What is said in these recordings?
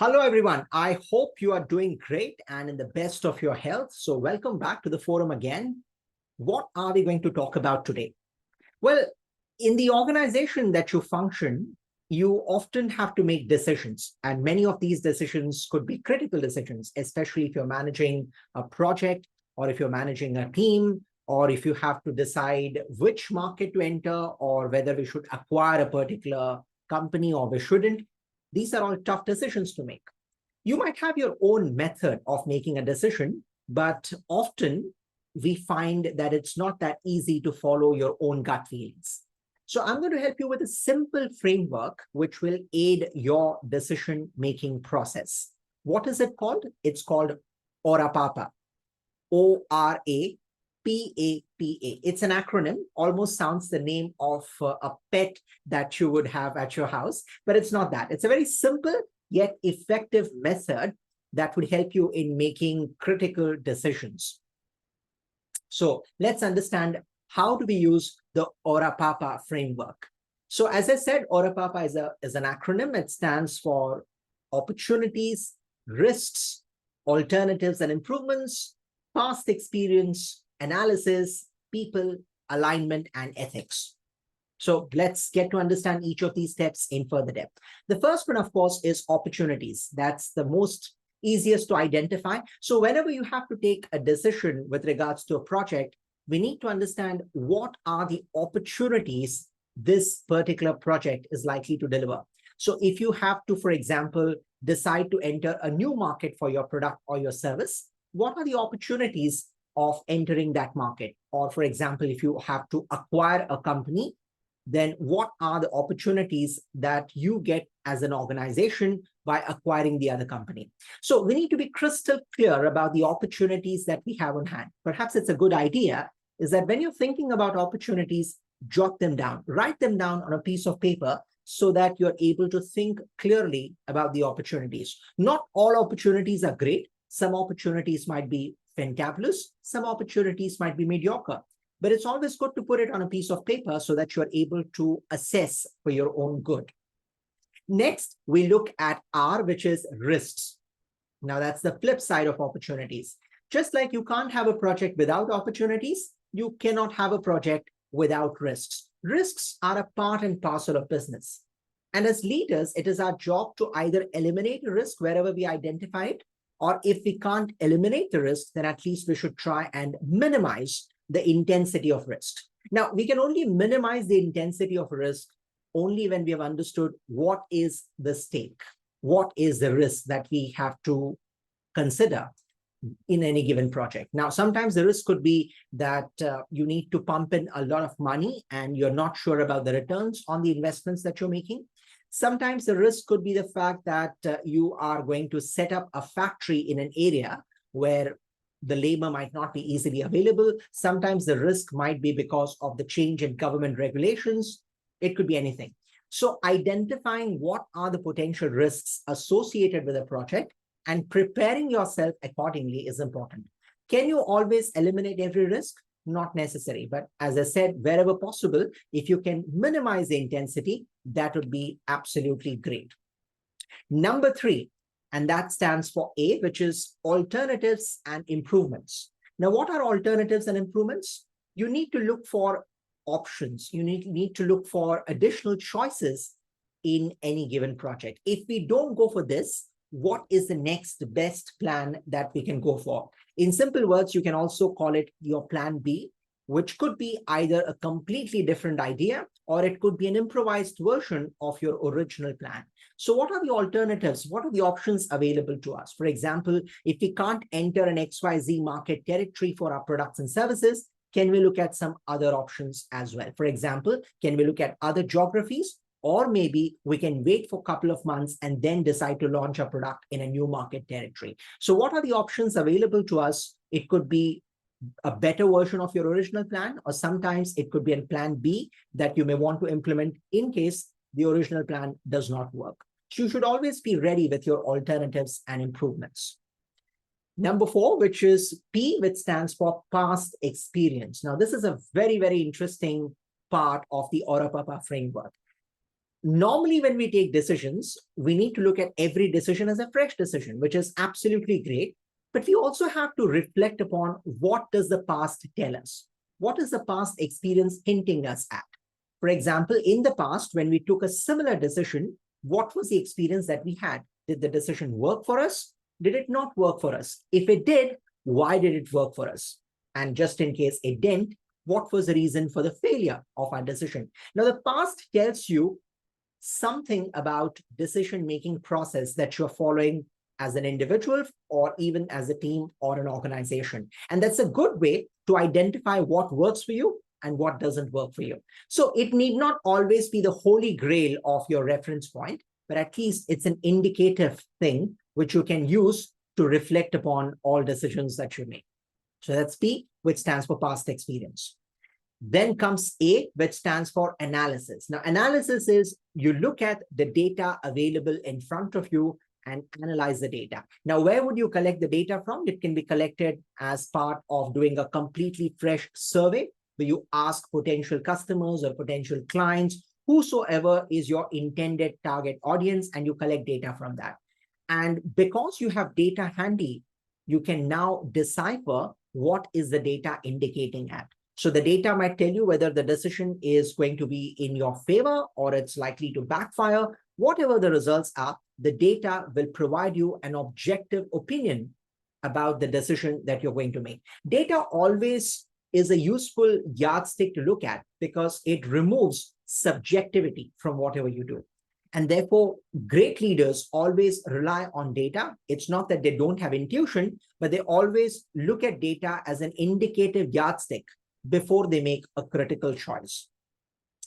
Hello, everyone. I hope you are doing great and in the best of your health. So welcome back to the forum again. What are we going to talk about today? Well, in the organization that you function, you often have to make decisions. And many of these decisions could be critical decisions, especially if you're managing a project or if you're managing a team, or if you have to decide which market to enter or whether we should acquire a particular company or we shouldn't. These are all tough decisions to make. You might have your own method of making a decision, but often we find that it's not that easy to follow your own gut feelings. So I'm going to help you with a simple framework which will aid your decision-making process. What is it called? It's called ORAPAPA. ORAPAPA. It's an acronym, almost sounds the name of a pet that you would have at your house, but it's not that. It's a very simple yet effective method that would help you in making critical decisions. So let's understand how do we use the ORAPAPA framework. So as I said, ORAPAPA is an acronym. It stands for opportunities, risks, alternatives and improvements, past experience, analysis, people, alignment, and ethics. So let's get to understand each of these steps in further depth. The first one, of course, is opportunities. That's the most easiest to identify. So whenever you have to take a decision with regards to a project, we need to understand what are the opportunities this particular project is likely to deliver. So if you have to, for example, decide to enter a new market for your product or your service, what are the opportunities of entering that market? Or for example, if you have to acquire a company, then what are the opportunities that you get as an organization by acquiring the other company? So we need to be crystal clear about the opportunities that we have on hand. Perhaps it's a good idea is that when you're thinking about opportunities, jot them down, write them down on a piece of paper so that you're able to think clearly about the opportunities. Not all opportunities are great. Some opportunities might be fantabulous. Some opportunities might be mediocre. But it's always good to put it on a piece of paper so that you're able to assess for your own good. Next, we look at R, which is risks. Now, that's the flip side of opportunities. Just like you can't have a project without opportunities, you cannot have a project without risks. Risks are a part and parcel of business. And as leaders, it is our job to either eliminate a risk wherever we identify it, or if we can't eliminate the risk, then at least we should try and minimize the intensity of risk. Now, we can only minimize the intensity of risk only when we have understood what is the stake, what is the risk that we have to consider in any given project. Now, sometimes the risk could be that you need to pump in a lot of money and you're not sure about the returns on the investments that you're making. Sometimes the risk could be the fact that you are going to set up a factory in an area where the labor might not be easily available. Sometimes the risk might be because of the change in government regulations. It could be anything. So identifying what are the potential risks associated with a project and preparing yourself accordingly is important. Can you always eliminate every risk? Not necessary. But as I said, wherever possible, if you can minimize the intensity, that would be absolutely great. Number 3, and that stands for A, which is alternatives and improvements. Now, what are alternatives and improvements? You need to look for options. You need to look for additional choices in any given project. If we don't go for this, what is the next best plan that we can go for? In simple words, you can also call it your plan B, which could be either a completely different idea or it could be an improvised version of your original plan. So what are the alternatives? What are the options available to us? For example, if we can't enter an XYZ market territory for our products and services, can we look at some other options as well? For example, can we look at other geographies? Or maybe we can wait for a couple of months and then decide to launch a product in a new market territory. So what are the options available to us? It could be a better version of your original plan, or sometimes it could be a plan B that you may want to implement in case the original plan does not work. So you should always be ready with your alternatives and improvements. Number 4, which is P, which stands for past experience. Now, this is a very, very interesting part of the ORAPAPA framework. normally when we take decisions, we need to look at every decision as a fresh decision, which is absolutely great. But we also have to reflect upon what does the past tell us? What is the past experience hinting us at? For example, in the past, when we took a similar decision, what was the experience that we had? Did the decision work for us? Did it not work for us? If it did, why did it work for us? And just in case it didn't, what was the reason for the failure of our decision? Now, the past tells you something about decision-making process that you're following as an individual or even as a team or an organization. And that's a good way to identify what works for you and what doesn't work for you. So it need not always be the holy grail of your reference point, but at least it's an indicative thing which you can use to reflect upon all decisions that you make. So that's P, which stands for past experience. Then comes A, which stands for analysis. Now, analysis is you look at the data available in front of you and analyze the data. Now, where would you collect the data from? It can be collected as part of doing a completely fresh survey where you ask potential customers or potential clients, whosoever is your intended target audience, and you collect data from that. And because you have data handy, you can now decipher what is the data indicating at. So the data might tell you whether the decision is going to be in your favor or it's likely to backfire. Whatever the results are, the data will provide you an objective opinion about the decision that you're going to make. Data always is a useful yardstick to look at because it removes subjectivity from whatever you do. And therefore, great leaders always rely on data. It's not that they don't have intuition, but they always look at data as an indicative yardstick before they make a critical choice.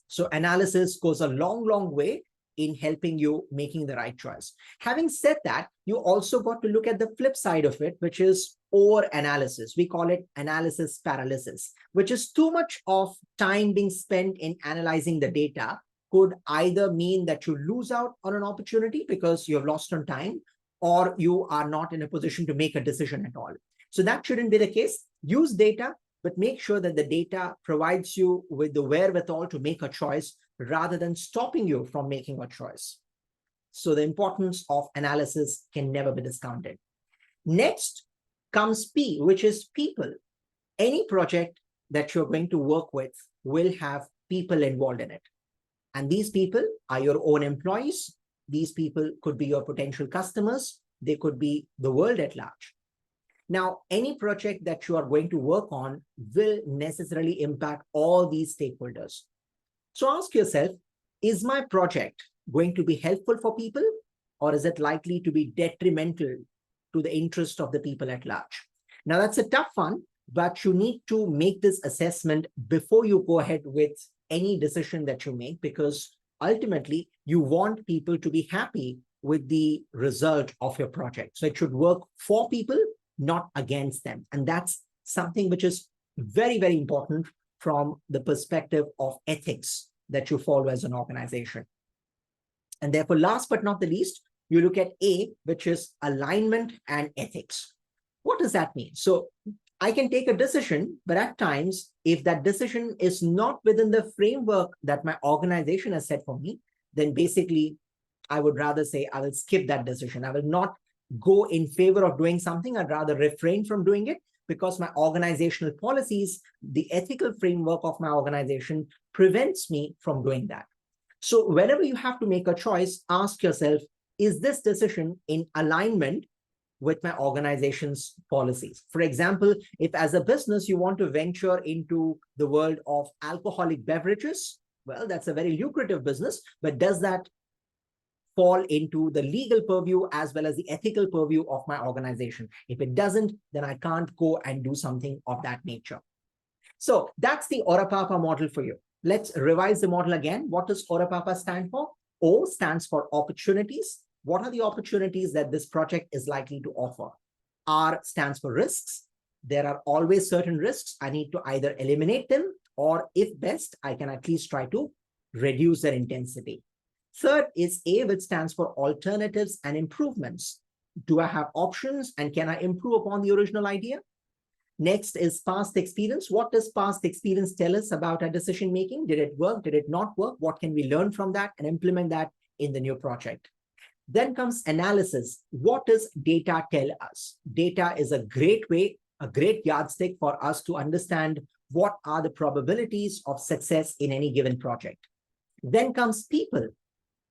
So analysis goes a long, long way in helping you making the right choice. Having said that, you also got to look at the flip side of it, which is over-analysis. We call it analysis paralysis, which is too much of time being spent in analyzing the data could either mean that you lose out on an opportunity because you have lost on time, or you are not in a position to make a decision at all. So that shouldn't be the case. Use data, but make sure that the data provides you with the wherewithal to make a choice rather than stopping you from making a choice. So the importance of analysis can never be discounted. Next comes P, which is people. Any project that you're going to work with will have people involved in it. And these people are your own employees. These people could be your potential customers. They could be the world at large. Now, any project that you are going to work on will necessarily impact all these stakeholders. So ask yourself, is my project going to be helpful for people, or is it likely to be detrimental to the interest of the people at large? Now, that's a tough one, but you need to make this assessment before you go ahead with any decision that you make, because ultimately you want people to be happy with the result of your project. So it should work for people, not against them. And that's something which is very, very important from the perspective of ethics that you follow as an organization. And therefore, last but not the least, you look at A, which is alignment and ethics. What does that mean? So I can take a decision, but at times, if that decision is not within the framework that my organization has set for me, then basically, I would rather say I will skip that decision. I will not go in favor of doing something. I'd rather refrain from doing it because my organizational policies, the ethical framework of my organization prevents me from doing that. So whenever you have to make a choice, ask yourself, is this decision in alignment with my organization's policies? For example, if as a business you want to venture into the world of alcoholic beverages, well, that's a very lucrative business, but does that fall into the legal purview as well as the ethical purview of my organization? If it doesn't, then I can't go and do something of that nature. So that's the ORAPAPA model for you. Let's revise the model again. What does ORAPAPA stand for? O stands for opportunities. What are the opportunities that this project is likely to offer? R stands for risks. There are always certain risks. I need to either eliminate them, or if best, I can at least try to reduce their intensity. Third is A, which stands for alternatives and improvements. Do I have options and can I improve upon the original idea? Next is past experience. What does past experience tell us about our decision making? Did it work? Did it not work? What can we learn from that and implement that in the new project? Then comes analysis. What does data tell us? Data is a great way, a great yardstick for us to understand what are the probabilities of success in any given project. Then comes people,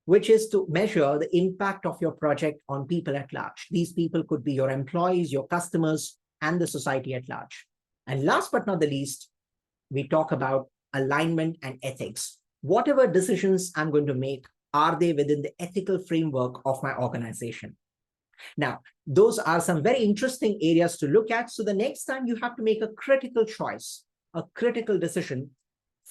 which is to measure the impact of your project on people at large. These people could be your employees, your customers, and the society at large. And last but not the least, we talk about alignment and ethics. Whatever decisions I'm going to make, are they within the ethical framework of my organization? Now, those are some very interesting areas to look at. So the next time you have to make a critical choice, a critical decision,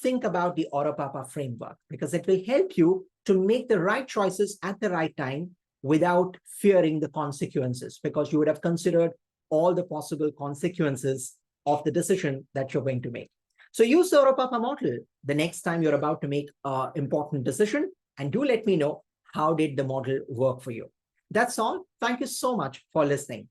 think about the ORAPAPA framework, because it will help you to make the right choices at the right time without fearing the consequences, because you would have considered all the possible consequences of the decision that you're going to make. So use the ORAPAPA model the next time you're about to make an important decision, and do let me know how did the model work for you. That's all. Thank you so much for listening.